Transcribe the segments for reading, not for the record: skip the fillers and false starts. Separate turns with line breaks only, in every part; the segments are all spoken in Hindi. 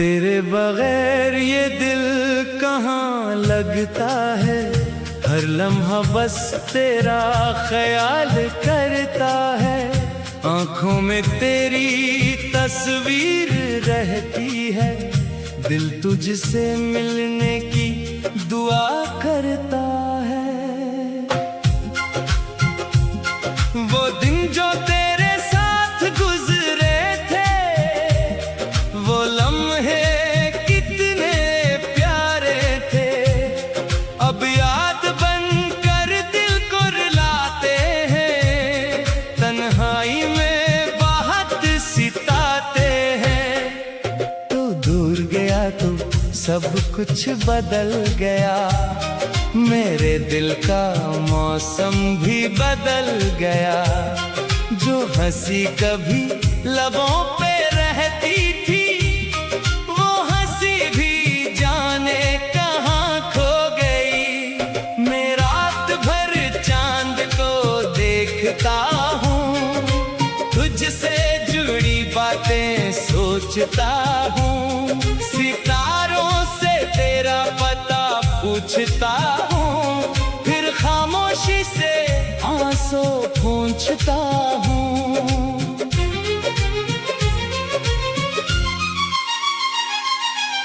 तेरे बगैर ये दिल कहाँ लगता है, हर लम्हा बस तेरा ख्याल करता है। आँखों में तेरी तस्वीर रहती है, दिल तुझसे मिलने की दुआ करता है। वो दिन जो तेरे साथ गुजरे थे, वो लम्हे कितने प्यारे थे, अब याद बनकर दिल को रुलाते हैं, तन्हाई में बात सिताते हैं। तू दूर गया तो सब कुछ बदल गया, मेरे दिल का मौसम भी बदल गया। जो हंसी कभी लबों पे रहती थी, वो हंसी भी जाने कहाँ खो गई। मैं रात भर चांद को देखता हूँ, तुझसे जुड़ी बातें सोचता हूँ, सितारों से तेरा पता पूछता हूँ, फिर खामोशी से आंसू पूछता हूँ।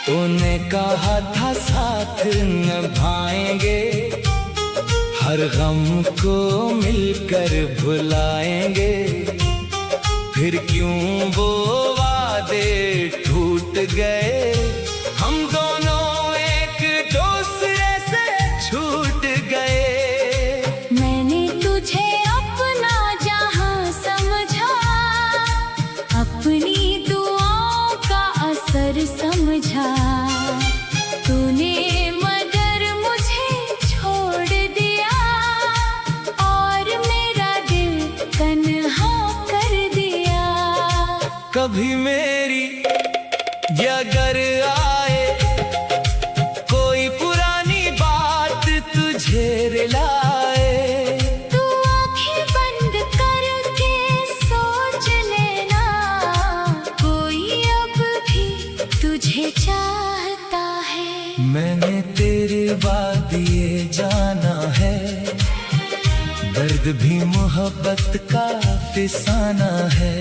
तूने कहा था साथ निभाएंगे, हर गम को मिलकर भुलाएंगे, फिर क्यों वो वादे टूट गए। हम दोनों एक दूसरे से छूट गए।
मैंने तुझे अपना जहां समझा, अपनी दुआओं का असर समझा। तूने मगर मुझे छोड़ दिया, और मेरा दिल तन्हा कर दिया।
कभी मेरी अगर आए कोई पुरानी बात तुझे रुलाए,
तू आँखें बंद करके सोच लेना, कोई अब भी तुझे चाहता है।
मैंने तेरे वादिए जाना है, दर्द भी मोहब्बत का फिसाना है।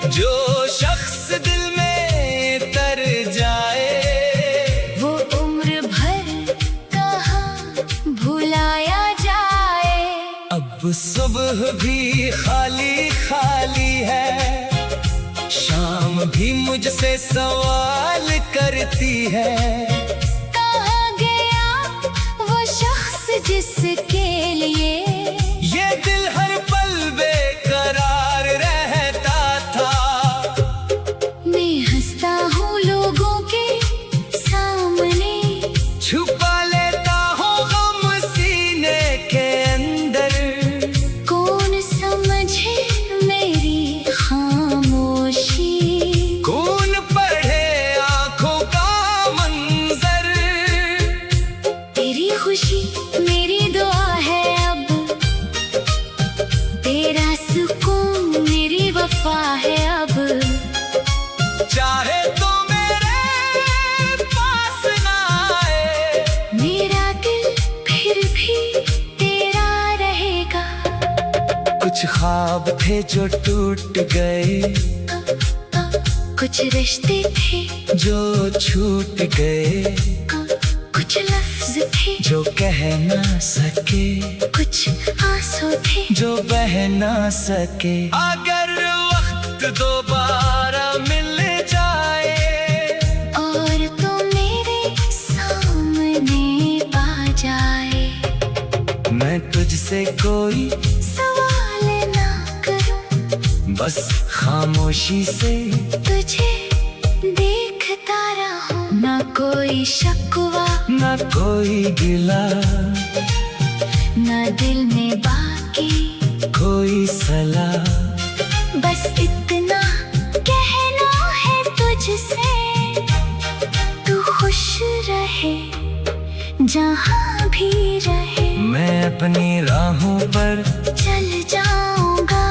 जो शख्स दिल में तर जाए,
वो उम्र भर कहाँ भुलाया जाए।
अब सुबह भी खाली खाली है, शाम भी मुझसे सवाल करती है।
कहाँ गया वो शख्स जिसके लिए
ये दिल हर पल बेकरार रहता था।
मैं हंसता हूँ लोगों के सामने,
छुपा लेता हूँ गम सीने के अंदर।
कौन समझे मेरी खामोशी,
कौन पढ़े आँखों का मंजर।
तेरी खुशी मेरी दुआ है अब, तेरा सुकून मेरी वफा है अब।
चाहे तो मेरे पास ना आए,
मेरा दिल फिर भी तेरा रहेगा।
कुछ ख्वाब थे जो टूट गए,
कुछ रिश्ते थे
जो छूट गए,
कुछ लफ्ज थे
जो कह ना सके,
कुछ आंसू थे
जो बह ना सके। अगर वक्त दोबारा मिल जाए,
और तू मेरे सामने आ जाए,
मैं तुझसे कोई
सवाल ना करूं,
बस खामोशी से
तुझे देखता रहूं। ना कोई शिकवा,
ना कोई गिला,
ना दिल में बाकी
कोई सलाह।
बस इतना कहना है तुझसे, तू खुश रहे जहाँ भी रहे।
मैं अपनी राहों पर
चल जाऊंगा,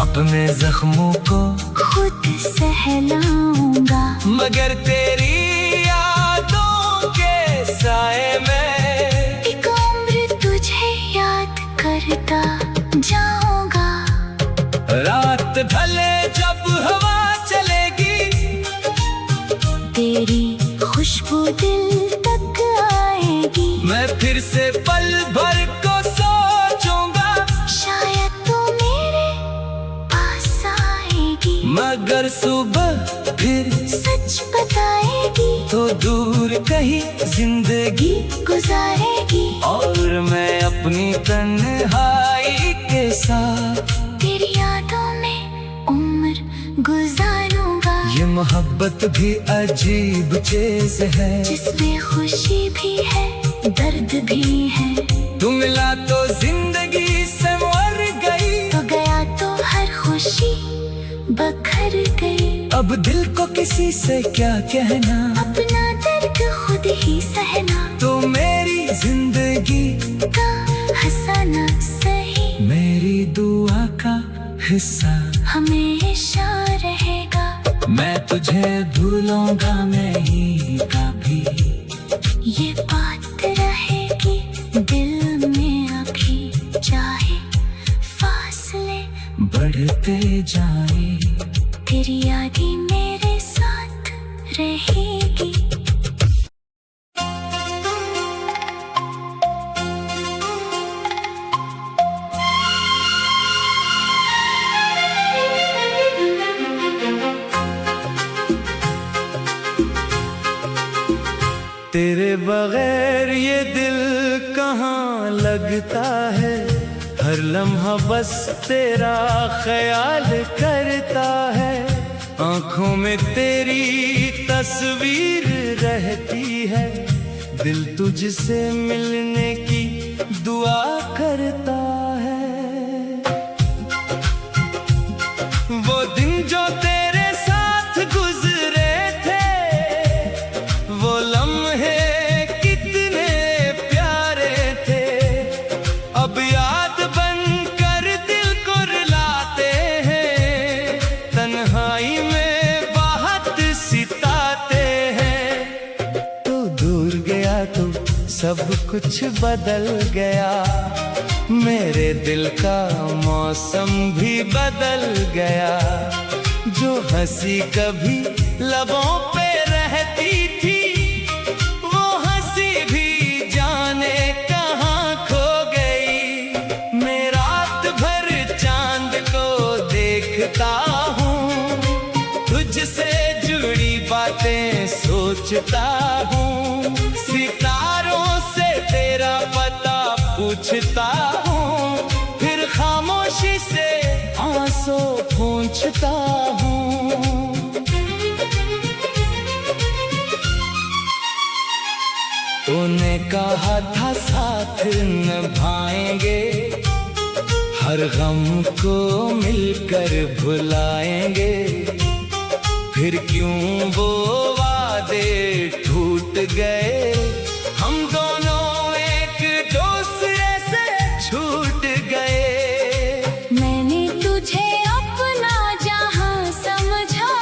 अपने जख्मों को
खुद सहलाऊंगा।
मगर तेरी यादों के साए में
एक उम्र तुझे याद करता जाऊंगा।
रात ढले जब हवा चलेगी,
तेरी खुशबू दिल तक आएगी।
मैं फिर से पल भर को सोचूंगा,
शायद तू मेरे पास आएगी।
मगर सुबह फिर
सच बताएगी
तो दूर कहीं जिंदगी
गुजारेगी।
और मैं अपनी तन्हाई के साथ
तेरी यादों में उम्र गुजारूंगा।
ये मोहब्बत भी अजीब चीज है,
जिसमें खुशी भी है दर्द भी है।
तू मिला तो जिंदगी से मर गई,
तो गया तो हर खुशी बखर गई।
अब दिल को किसी से क्या कहना,
अपना दर्द खुद ही सहना।
तो मेरी जिंदगी
का हंसाना सही
मेरी दुआ का हिस्सा।
हमेशा रहेगा।
मैं तुझे भूलूंगा नहीं कभी,
ये बात रहेगी दिल में अभी, चाहे फासले
बढ़ते जाए।
तेरी यादें मेरे साथ रहेगी।
तेरे बगैर ये दिल कहाँ लगता है, हर लम्हा बस तेरा ख्याल करता है। आँखों में तेरी तस्वीर रहती है, दिल तुझसे मिलने की दुआ करता है। वो दिन जो तेरे साथ गुजरे थे, वो लम्हे कितने प्यारे थे। अब याद बनकर दिल को रुलाते हैं, तन्हाई में बाहत सिताते हैं। तू दूर गया तो सब कुछ बदल गया, मेरे दिल का मौसम भी बदल गया। जो हंसी कभी लबों पे रहती थी, वो हंसी भी जाने कहाँ खो गई। मैं रात भर चांद को देखता हूँ, तुझसे जुड़ी बातें सोचता हूँ। सितारों से तेरा पता पूछता हूँ, फिर खामोशी से आंसू पूछता हूँ। तूने कहा था साथ निभाएंगे, हर गम को मिलकर भुलाएंगे। फिर क्यों वो वादे टूट गए, हम दोनों एक दूसरे से छूट गए।
मैंने तुझे अपना जहां समझा,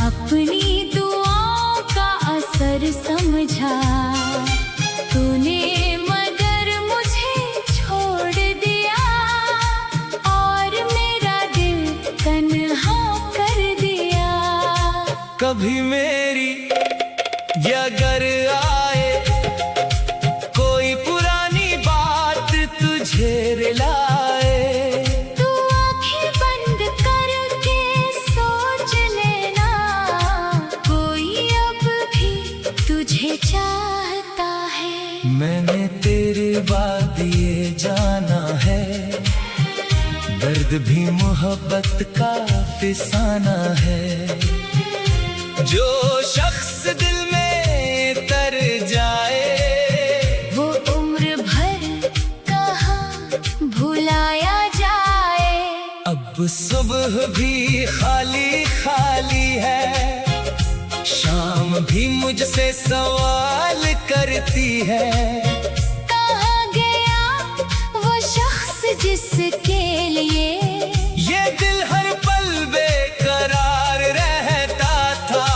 अपनी दुआओं का असर समझा। तूने मगर मुझे छोड़ दिया, और मेरा दिल तन्हा कर दिया।
कभी मेरी अगर आए कोई पुरानी बात तुझे रुलाए,
तू आंखें बंद करके सोच लेना, कोई अब भी तुझे चाहता है।
मैंने तेरे बाद ये जाना है, दर्द भी मोहब्बत का फिसाना है। जो शख्स दिल में तर जाए,
वो उम्र भर कहाँ भुलाया जाए।
अब सुबह भी खाली खाली है, शाम भी मुझसे सवाल करती है।
कहाँ गया वो शख्स जिसके लिए
ये दिल हर पल बेकरार रहता था।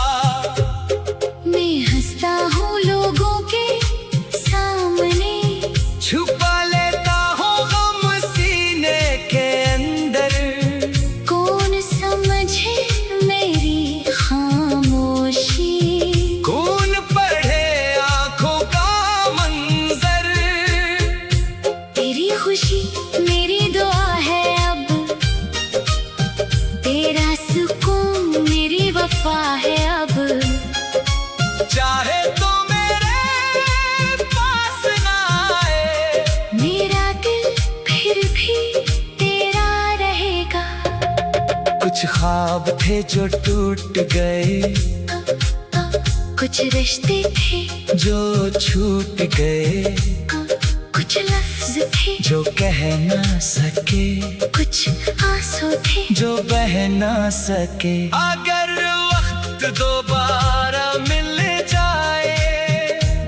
ख्वाब थे जो टूट गए,
कुछ रिश्ते थे
जो छूट गए,
कुछ लफ्ज थे
जो कह ना सके,
कुछ आंसू थे
जो बह ना सके। अगर वक्त दोबारा मिल जाए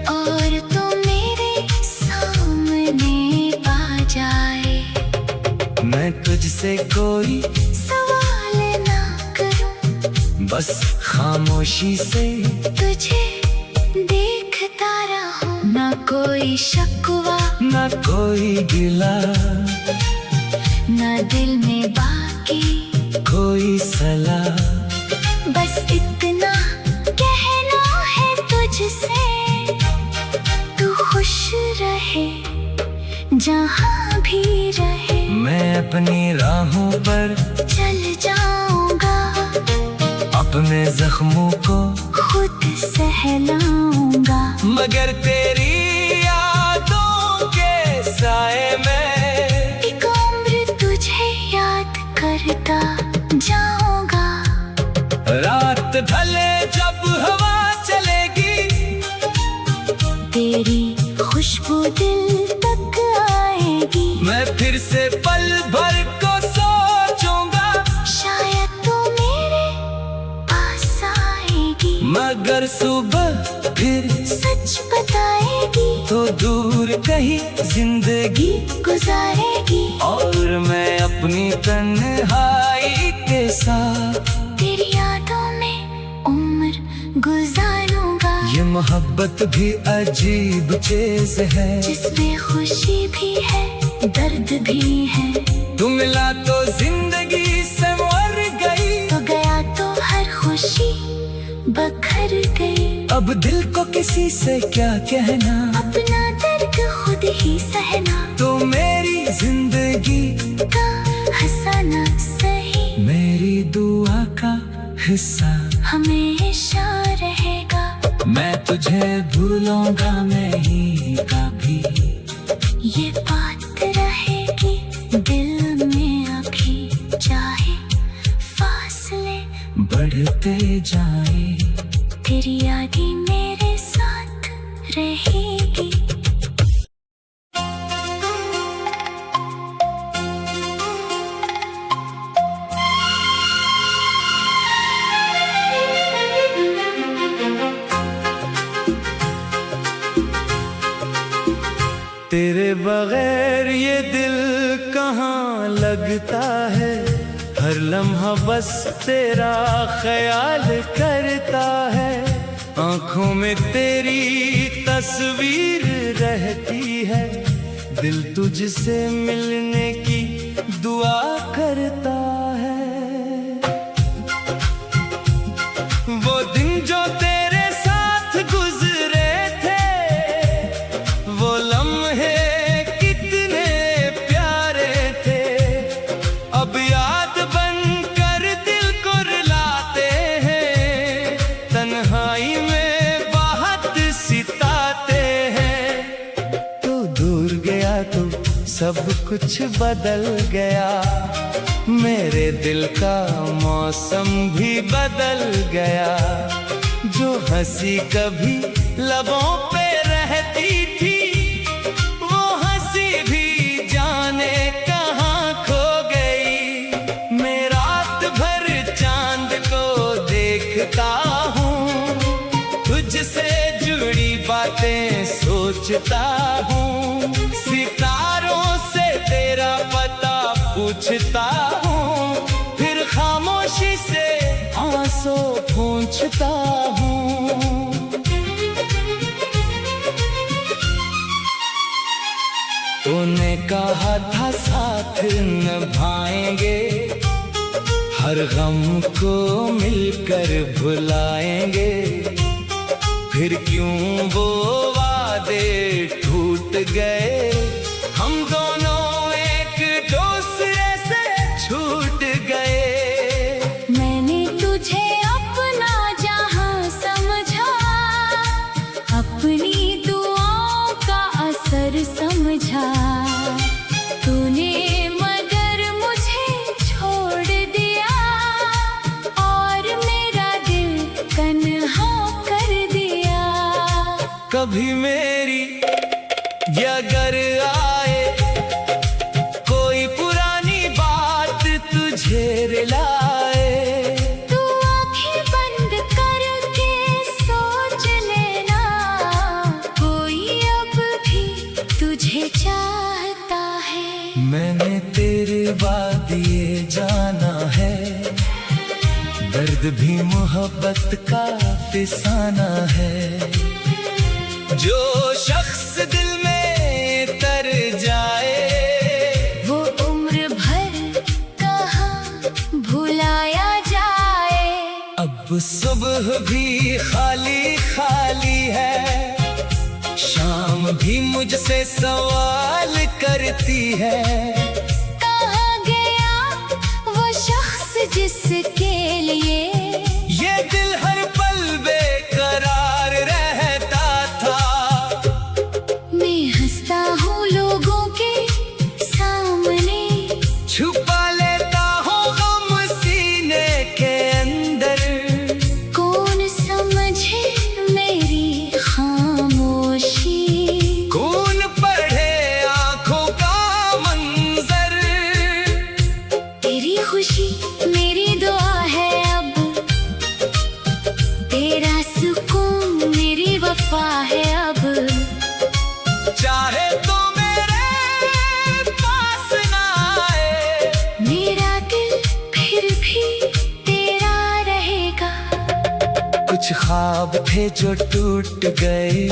और तो मेरे सामने आ जाए,
मैं तुझसे कोई
सवाल ना करूं,
बस खामोशी से
तुझे देखता रहूं। ना कोई शिकवा
ना कोई गिला,
ना दिल में बाकी
कोई सलाह,
बस इतना कहना है तुझसे, तू खुश रहे जहाँ भी रहे।
मैं अपनी राहों पर
चल जाऊंगा,
अपने जख्मों को
खुद सहलाऊंगा,
मगर तेरी यादों के साए में
एक उम्र तुझे याद करता जाऊंगा।
रात ढले जब हवा चलेगी,
तेरी खुशबू दिल तक आएगी,
मैं फिर से पल भर को सोचूंगा,
शायद तू मेरे पास आएगी,
मगर सुबह फिर
सच बताएगी,
तो दूर कहीं जिंदगी
गुजारेगी।
और मैं अपनी तन्हाई के साथ
तेरी यादों में उम्र गुजारूंगा,
ये मोहब्बत भी अजीब चीज है,
जिसमें खुशी भी है दर्द भी है।
तू मिला तो जिंदगी से मर गई,
तो गया तो हर खुशी बखर गई।
अब दिल को किसी से क्या कहना,
अपना दर्द खुद ही सहना,
तो मेरी जिंदगी
का हंसाना सही,
मेरी दुआ का हिस्सा
हमेशा रहेगा।
मैं तुझे भूलूंगा नहीं कभी,
ये बात रहेगी दिल में अभी, चाहे फासले
बढ़ते जाए,
तेरी यादें मेरे साथ रहेगी।
तेरे बगैर ये दिल कहाँ लगता है, हर लम्हा बस तेरा ख्याल करता है, आंखों में तेरी तस्वीर रहती है, दिल तुझसे मिलने की दुआ करता है। वो दिन जो तेरे साथ गुजरे थे, वो लम्हे कितने प्यारे थे, अब याद बनकर दिल को रुलाते हैं, तन्हाई में बाहत सिताते हैं। तू दूर गया तो सब कुछ बदल गया, मेरे दिल का मौसम भी बदल गया, जो हंसी कभी लबों पे रहती थी, वो हंसी भी जाने कहाँ खो गई। मैं रात भर चांद को देखता हूँ, तुझसे जुड़ी बातें सोचता हूँ, सितारों से तेरा पता पूछता हूँ, फिर खामोशी से आंसू पूछता हूँ। तूने कहा था साथ निभाएंगे, हर गम को मिलकर भुलाएंगे, फिर क्यों वो वादे टूट गए, हम दोनों एक दूसरे से छूट गए।
मैंने तुझे अपना जहां समझा, अपनी दुआओं का असर समझा, तूने मगर मुझे छोड़ दिया,
कभी मेरी अगर आए कोई पुरानी बात तुझे रुलाए,
तू आंखें बंद करके सोच लेना, कोई अब भी तुझे चाहता है।
मैंने तेरे वादिए जाना है, दर्द भी मोहब्बत का फिसाना है। जो शख्स दिल में तर जाए,
वो उम्र भर कहाँ भुलाया जाए।
अब सुबह भी खाली खाली है, शाम भी मुझसे सवाल करती है।
कहाँ गया वो शख्स जिसके लिए
ये दिल हर पल बेकरार रहता था।
मैं हंसता हूँ लोगों के सामने,
छुपा लेता हूँ गम सीने के अंदर।
कौन समझे मेरी खामोशी,
कौन पढ़े आंखों का मंजर।
तेरी खुशी मेरी दुआ है अब, तेरा सुकून मेरी वफा है अब।
चाहे तो मेरे पास ना आए,
मेरा दिल फिर भी तेरा रहेगा।
कुछ ख्वाब थे जो टूट गए,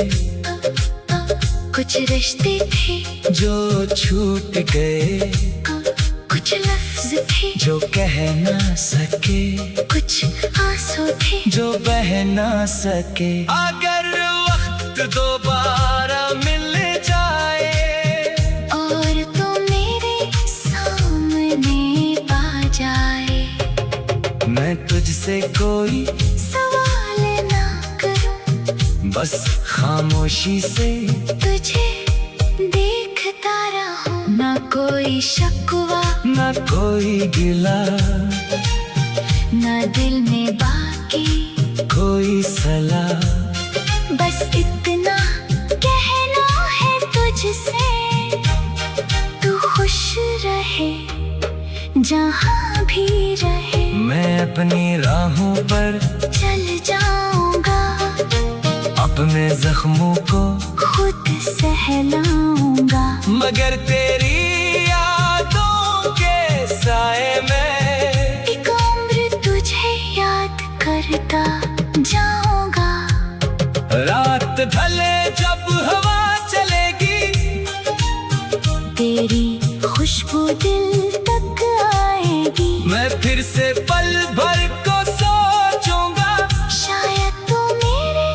कुछ रिश्ते थे
जो छूट गए,
कुछ लफ्ज थे
जो कह ना सके,
कुछ आंसू थे
जो बह ना सके। अगर वक्त दोबारा मिल जाए,
और तो मेरे सामने आ जाए,
मैं तुझसे कोई
सवाल ना करूं,
बस खामोशी से
तुझे देखता रहूं। ना कोई शिकवा
ना कोई गिला,
ना दिल में बाकी
कोई सलाह।
बस इतना कहना है तुझसे, तू खुश रहे जहाँ भी रहे।
मैं अपनी राहों पर
चल जाऊंगा,
अपने जख्मों को
खुद सहलाऊंगा।
मगर तेरी यादों के साए में
एक उम्र तुझे याद करता जाऊंगा।
रात ढले जब हवा चलेगी,
तेरी खुशबू दिल तक आएगी।
मैं फिर से पल भर को सोचूंगा,
शायद तू मेरे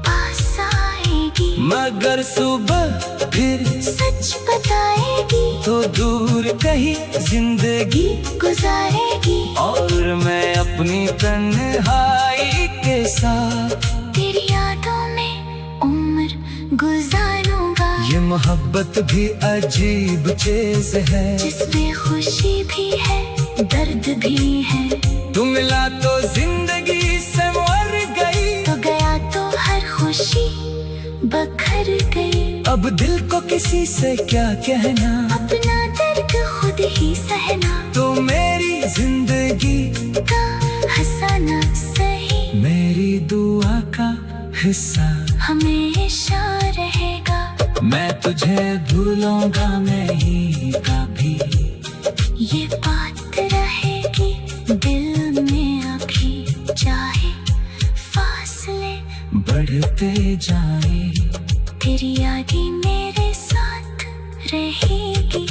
पास आएगी।
मगर सुबह फिर
सच बताएगी
तो दूर कहीं जिंदगी
गुजारेगी।
और मैं अपनी तन्हाई के साथ
तेरी यादों में उम्र गुजारूंगा।
ये मोहब्बत भी अजीब चीज है,
जिसमें खुशी भी है दर्द भी है।
तू मिला तो जिंदगी से मर गई,
तो गया तो हर खुशी बखर गई।
अब दिल को किसी से क्या कहना,
अपना दर्द खुद ही सहना।
तो मेरी जिंदगी
का हंसाना सही,
मेरी दुआ का हिस्सा
हमेशा रहेगा।
मैं तुझे भूलूंगा नहीं कभी,
ये बात रहेगी दिल में अभी, चाहे फासले
बढ़ते जाए।
तेरी यादें मेरे साथ रहेगी।